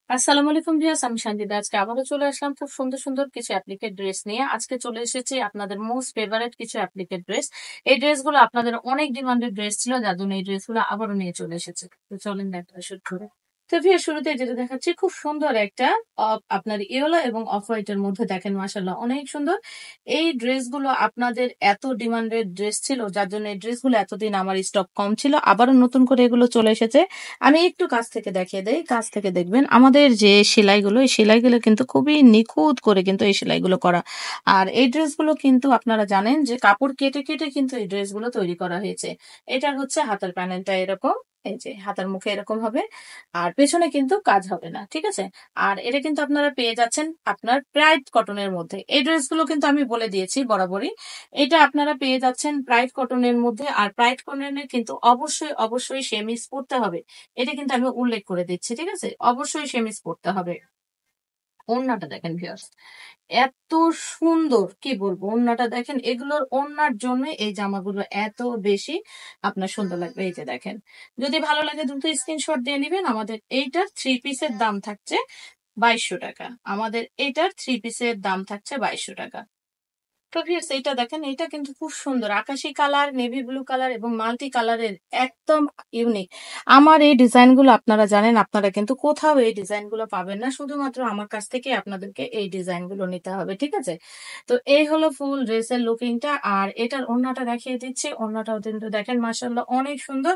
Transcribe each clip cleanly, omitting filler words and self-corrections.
আসসালামু আলাইকুম ভিউয়ার্স, আমি শান্তিদা। আজকে আবারও চলে আসলাম খুব সুন্দর সুন্দর কিছু অ্যাপ্লিকেট ড্রেস নিয়ে। আজকে চলে এসেছি আপনাদের মোস্ট ফেভারিট কিছু অ্যাপ্লিকেট ড্রেস। এই ড্রেসগুলো আপনাদের অনেক ডিমান্ডেড ড্রেস ছিল, যার জন্য এই ড্রেসগুলো আবারও নিয়ে চলে এসেছে। তো চলেন দেখা শুরু করে। তো ভিউয়ার্স, শুরুতে যেটা দেখাচ্ছি খুব সুন্দর একটা আপনার ইয়েলো এবং অফ হোয়াইট এর মধ্যে দেখেন, মাশাআল্লাহ অনেক সুন্দর। এই ড্রেসগুলো আপনাদের এত ডিমান্ডেড ড্রেস ছিল, যার জন্য এই ড্রেসগুলো এতদিন আমার স্টক কম ছিল, আবারও নতুন করে এগুলো চলে এসেছে। আমি একটু কাছ থেকে দেখিয়ে দেই, কাছ থেকে দেখবেন আমাদের যে সেলাইগুলো, এই সেলাইগুলো কিন্তু খুবই নিখুঁত করে কিন্তু এই সেলাইগুলো করা। আর এই ড্রেসগুলো কিন্তু আপনারা জানেন যে কাপড় কেটে কেটে কিন্তু এই ড্রেসগুলো তৈরি করা হয়েছে। এটার হচ্ছে হাতার প্যানেলটা এরকম, এই যে হাতার মুখে এরকম হবে, আর পেছনে কিন্তু কাজ হবে না, ঠিক আছে। আর এটা কিন্তু আপনারা পেয়ে যাচ্ছেন আপনার প্রাইড কটনের মধ্যে। এই ড্রেসগুলো কিন্তু আমি বলে দিয়েছি বরাবরই, এটা আপনারা পেয়ে যাচ্ছেন প্রাইড কটনের মধ্যে। আর প্রাইড কটনের কিন্তু অবশ্যই অবশ্যই সেমিজ পরতে হবে, এটা কিন্তু আমি উল্লেখ করে দিচ্ছি, ঠিক আছে। অবশ্যই সেমিজ পরতে হবে। ওড়নাটা দেখেন ভিউয়ার্স, এত সুন্দর, কি বলবো, ওড়নাটা দেখেন। এগুলোর ওড়নার জন্য এই জামাগুলো এত বেশি আপনার সুন্দর লাগবে। এই যে দেখেন, যদি ভালো লাগে দ্রুত স্ক্রিনশট দিয়ে নিবেন। আমাদের এইটার থ্রি পিসের দাম থাকছে 2200 টাকা। আমাদের এইটার থ্রি পিসের দাম থাকছে 2200 টাকা। তো ভিউয়ার্স, এইটা দেখেন, এটা কিন্তু খুব সুন্দর আকাশি কালার, নেভি ব্লু কালার এবং মাল্টি কালারের, একদম ইউনিক। আমার এই ডিজাইনগুলো আপনারা জানেন, আপনারা কিন্তু কোথাও এই ডিজাইনগুলো পাবেন না, শুধুমাত্র আমার কাছ থেকে আপনাদেরকে এই ডিজাইনগুলো নিতে হবে, ঠিক আছে। তো এই হলো ফুল ড্রেসের লুকিংটা। আর এটার ওড়নাটা দেখিয়ে দিচ্ছি। ওড়নাটাও কিন্তু দেখেন, মাশাআল্লাহ অনেক সুন্দর।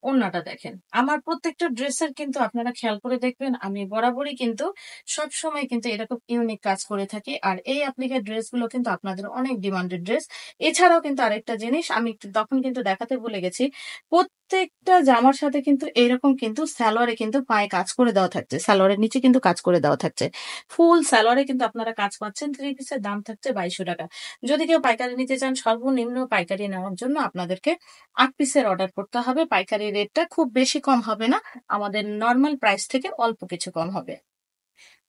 ওড়নাটা দেখেন, আমার প্রত্যেকটা ড্রেসের কিন্তু আপনারা খেয়াল করে দেখবেন, আমি বরাবরই কিন্তু সব সময় কিন্তু এরকম ইউনিক কাজ করে থাকি। আর এই অ্যাপ্লিকের ড্রেসগুলো কিন্তু আপনাদের অনেক ডিমান্ডেড ড্রেস। এছাড়াও কিন্তু আরেকটা জিনিস আমি তখন কিন্তু দেখাতে ভুলে গেছি, প্রত্যেকটা জামার সাথে কিন্তু এরকম কিন্তু সালোয়ারে কিন্তু পায়ে কাজ করে দেওয়া থাকছে, সালোয়ারের নিচে কিন্তু কাজ করে দেওয়া থাকছে। ফুল সালোয়ারে কিন্তু আপনারা কাজ পাচ্ছেন। থ্রি পিসের দাম থাকছে 2200 টাকা। যদি কেউ পাইকারি নিতে চান, সর্বনিম্ন পাইকারি নেওয়ার জন্য আপনাদেরকে 8 পিসের অর্ডার করতে হবে। পাইকারি রেটটা খুব বেশি কম হবে না, আমাদের নর্মাল প্রাইস থেকে অল্প কিছু কম হবে।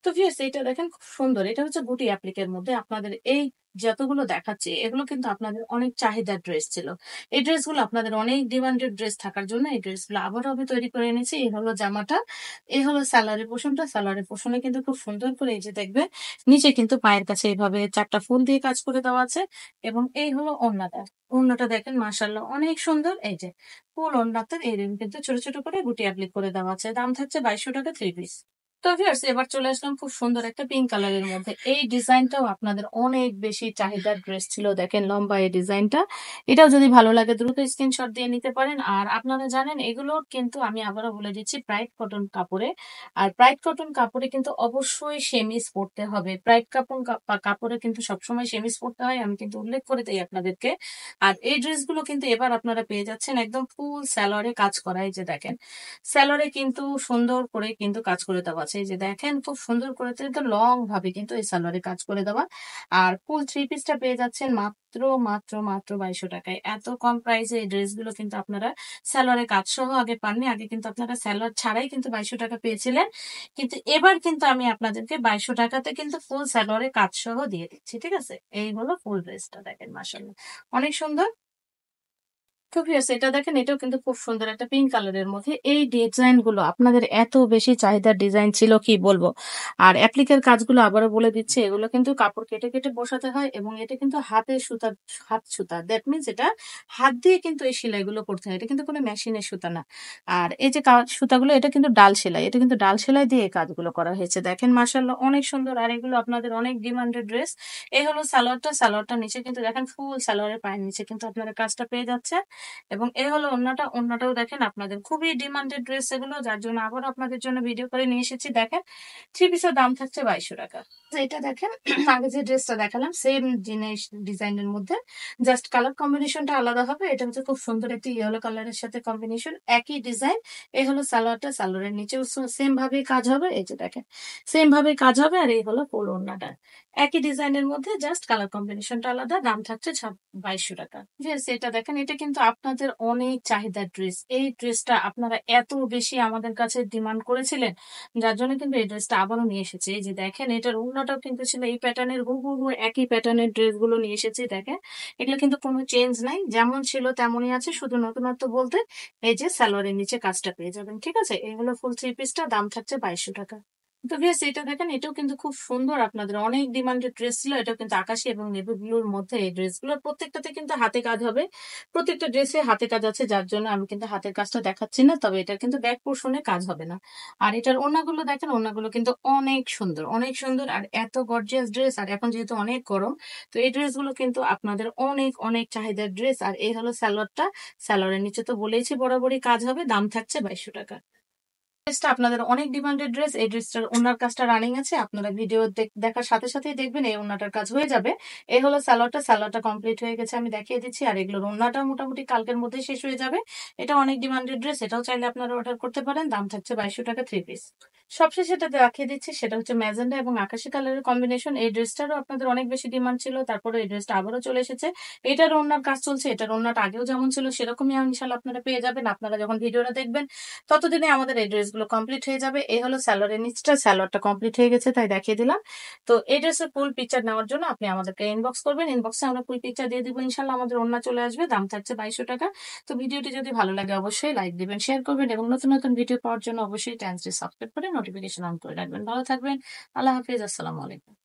তো ভিউয়ার্স, এটা দেখেন খুব সুন্দর। এটা হচ্ছে গুটি অ্যাপ্লিকের মধ্যে। আপনাদের এই যতগুলো দেখাচ্ছি, এগুলো কিন্তু আপনাদের অনেক চাহিদার ড্রেস ছিল। এই ড্রেসগুলো আপনাদের অনেক ডিমান্ডেড ড্রেস থাকার জন্য এই ড্রেসগুলো আবারও আমি তৈরি করে এনেছি। এই হলো জামাটা, এই হলো স্যালারি পোর্শনটা। স্যালারি পোর্শনে কিন্তু খুব সুন্দর করে এই যে দেখবে, নিচে কিন্তু পায়ের কাছে এইভাবে 4টা ফুল দিয়ে কাজ করে দেওয়া আছে। এবং এই হলো ওড়নাটা। ওড়নাটা দেখেন, মাশাআল্লাহ অনেক সুন্দর। এই যে ফুল ওড়নাতে এরকম কিন্তু ছোট ছোট করে গুটি অ্যাপ্লিক করে দেওয়া আছে। দাম থাকছে 2200 টাকা থ্রি পিস। তো ভিউয়ার্স, এবার চলে আসলাম খুব সুন্দর একটা পিঙ্ক কালারের মধ্যে। এই ডিজাইনটাও আপনাদের অনেক বেশি চাহিদার ড্রেস ছিল। দেখেন লম্বা এই ডিজাইনটা, এটাও যদি ভালো লাগে দ্রুত স্ক্রিনশট দিয়ে নিতে পারেন। আর আপনারা জানেন এগুলো কিন্তু আমি আবারও বলে দিচ্ছি প্রাইড কটন কাপড়ে। আর প্রাইড কটন কাপড়ে কিন্তু অবশ্যই সেমিজ পরতে হবে। প্রাইড কাপড় কাপড়ে কিন্তু সবসময় সেমিজ পরতে হয়, আমি কিন্তু উল্লেখ করে দিই আপনাদেরকে। আর এই ড্রেসগুলো কিন্তু এবার আপনারা পেয়ে যাচ্ছেন একদম ফুল স্যালোয়ারে কাজ করা। এই যে দেখেন, স্যালোরে কিন্তু সুন্দর করে কিন্তু কাজ করে দেওয়া আছে। এই যে দেখেন, খুব সুন্দর করে কিন্তু লং ভাবে কিন্তু এই সালোয়ারে কাজ করে দেওয়া। আর ফুল থ্রি পিসটা পেয়ে যাচ্ছেন মাত্র মাত্র মাত্র 2200 টাকায়। এত কম প্রাইসে এই ড্রেসগুলো কিন্তু আপনারা সালোয়ারে কাজ সহ আগে পাননি। আগে কিন্তু আপনারা সালোয়ার ছাড়াই কিন্তু 2200 টাকা পেয়েছিলেন, কিন্তু এবার কিন্তু আমি আপনাদেরকে 2200 টাকাতে কিন্তু ফুল সালোয়ারে কাজ সহ দিয়ে দিচ্ছি, ঠিক আছে। এই হলো ফুল ড্রেসটা, দেখেন মাশাআল্লাহ অনেক সুন্দর। তো ভিউয়ার্স, এটা দেখেন, এটাও কিন্তু খুব সুন্দর একটা পিঙ্ক কালারের মধ্যে। এই ডিজাইন গুলো আপনাদের এত বেশি চাহিদার ডিজাইন ছিল, কি বলবো। আর অ্যাপ্লিকের কাজগুলো আবারও বলে দিচ্ছে, এগুলো কিন্তু কাপড় কেটে কেটে বসাতে হয় এবং এটা কিন্তু হাতে সুতা, হাত সুতা, দ্যাট মিনস এটা হাত দিয়ে কিন্তু এই সেলাইগুলো করতে হয়, এটা কিন্তু কোনো মেশিনের সুতা না। আর এই যে সুতাগুলো, এটা কিন্তু ডাল সেলাই, এটা কিন্তু ডাল সেলাই দিয়ে এই কাজগুলো করা হয়েছে। দেখেন মাশাআল্লাহ অনেক সুন্দর। আর এগুলো আপনাদের অনেক ডিমান্ডেড ড্রেস। এই হলো সালোয়ারটা। সালোয়ারটা নিচে কিন্তু দেখেন ফুল সালোয়ারের পায়ের নিচে কিন্তু আপনারা কাজটা পেয়ে যাচ্ছে। এবং এই হলো ওড়নাটা। ওড়নাটাও দেখেন, আপনাদের খুবই ডিমান্ডেড ড্রেস এগুলো, যার জন্য আবার আপনাদের জন্য ভিডিও করে নিয়ে এসেছি। দেখেন, থ্রি পিসের দাম থাকছে 2200 টাকা। এটা দেখেন, আগে যে ড্রেসটা দেখালাম সেম জিনিস ডিজাইনের মধ্যে, জাস্ট কালার কম্বিনেশনটা আলাদা হবে। এটা হচ্ছে খুব সুন্দর একটি ইয়েলো কালারের সাথে কম্বিনেশন, একই ডিজাইন। এই হলো সালোয়ারটা। সালোয়ারের নিচেও সেম ভাবে কাজ হবে। এই যে দেখেন, সেম ভাবে কাজ হবে। আর এই হলো ফুল ওড়নাটা, একই ডিজাইনের মধ্যে, জাস্ট কালার কম্বিনেশনটা আলাদা। দাম থাকছে 2200 টাকা। Yes, এটা দেখেন, এটা কিন্তু আপনাদের অনেক চাহিদার ড্রেস। এই ড্রেসটা আপনারা এত বেশি আমাদের কাছে ডিমান্ড করেছিলেন, যার জন্য কিন্তু এই ড্রেসটা আবারও নিয়ে এসেছে। এই যে দেখেন, এটার ওড়নাটাও কিন্তু ছিল এই প্যাটার্নের, হুবহু একই প্যাটার্নের ড্রেসগুলো নিয়ে এসেছি। দেখেন, এগুলো কিন্তু কোনো চেঞ্জ নাই, যেমন ছিল তেমনই আছে, শুধু নতুনত্ব বলতে এই যে সালোয়ারের নিচে কাজটা পেয়ে যাবেন, ঠিক আছে। এগুলো ফুল থ্রি পিসটা দাম থাকছে 2200 টাকা। তো ভিউয়ার্স এটা দেখেন, এটাও কিন্তু খুব সুন্দর, আপনাদের অনেক ডিমান্ডেড ড্রেস ছিল। এটাও কিন্তু আকাশি এবং নেভি ব্লুর মধ্যে এই ড্রেসগুলোর প্রত্যেকটাতে কিন্তু হাতে কাজ হবে। প্রত্যেকটা ড্রেসে হাতে কাজ আছে, যার জন্য আমি কিন্তু হাতের কাজটা দেখাচ্ছি না। তবে এটার কিন্তু ব্যাক পোরশন এ কাজ হবে না। আর এটার ওড়নাগুলো দেখেন, ওড়নাগুলো কিন্তু অনেক সুন্দর, অনেক সুন্দর। আর এত গর্জিয়াস ড্রেস, আর এখন যেহেতু অনেক গরম, তো এই ড্রেসগুলো কিন্তু আপনাদের অনেক, অনেক চাহিদার ড্রেস। আর এই হলো সালোয়ারটা। সালোয়ারের নিচে তো বলেইছি বরাবরই কাজ হবে। দাম থাকছে 2200 টাকা। ড্রেসটা আপনাদের অনেক ডিমান্ডেড ড্রেস। এই ড্রেসটার ওনার কাজটা রানিং আছে। আপনারা ভিডিও দেখার সাথে সাথেই দেখবেন এই ওনাটার কাজ হয়ে যাবে। এই হলো সালোয়ারটা। সালোয়ারটা কমপ্লিট হয়ে গেছে, আমি দেখিয়ে দিচ্ছি। আর এগুলোর ওনাটা মোটামুটি কালকের মধ্যেই শেষ হয়ে যাবে। এটা অনেক ডিমান্ডেড ড্রেস। এটাও চাইলে আপনারা অর্ডার করতে পারেন। দাম থাকছে 2200 টাকা 3 পিস। সবশেষে এটা দেখিয়ে দিচ্ছি, সেটা হচ্ছে ম্যাজেন্ডা এবং আকাশি কালারের কম্বিনেশন। এই ড্রেসটারও আপনাদের অনেক বেশি ডিমান্ড ছিল, তারপরে এই ড্রেসটা আবারও চলে এসেছে। এটার ওনার কাজ চলছে। এটার ওনাটা আগেও যেমন ছিল সেরকমই ইনশাল্লাহ আপনারা পেয়ে যাবেন। আপনারা যখন ভিডিওটা দেখবেন ততদিনে আমাদের এই ড্রেসগুলো কমপ্লিট হয়ে যাবে। এই হলো সালোয়ারের নিচটা। সালোয়ারটা কমপ্লিট হয়ে গেছে তাই দেখিয়ে দিলাম। তো এই ড্রেসের ফুল পিকচার নেওয়ার জন্য আপনি আমাদেরকে ইনবক্স করবেন। ইনবক্সে আমরা ফুল পিকচার দিয়ে দিব ইনশাল্লাহ। আমাদের ওড়না চলে আসবে। দাম থাকছে 2200 টাকা। তো ভিডিওটি যদি ভালো লাগে অবশ্যই লাইক দিবেন, শেয়ার করবেন এবং নতুন নতুন ভিডিও পাওয়ার জন্য অবশ্যই চ্যানেলটি সাবস্ক্রাইব করে নোটিফিকেশন অন করে রাখবেন। ভালো থাকবেন। আল্লাহ হাফিজ। আসসালামু আলাইকুম।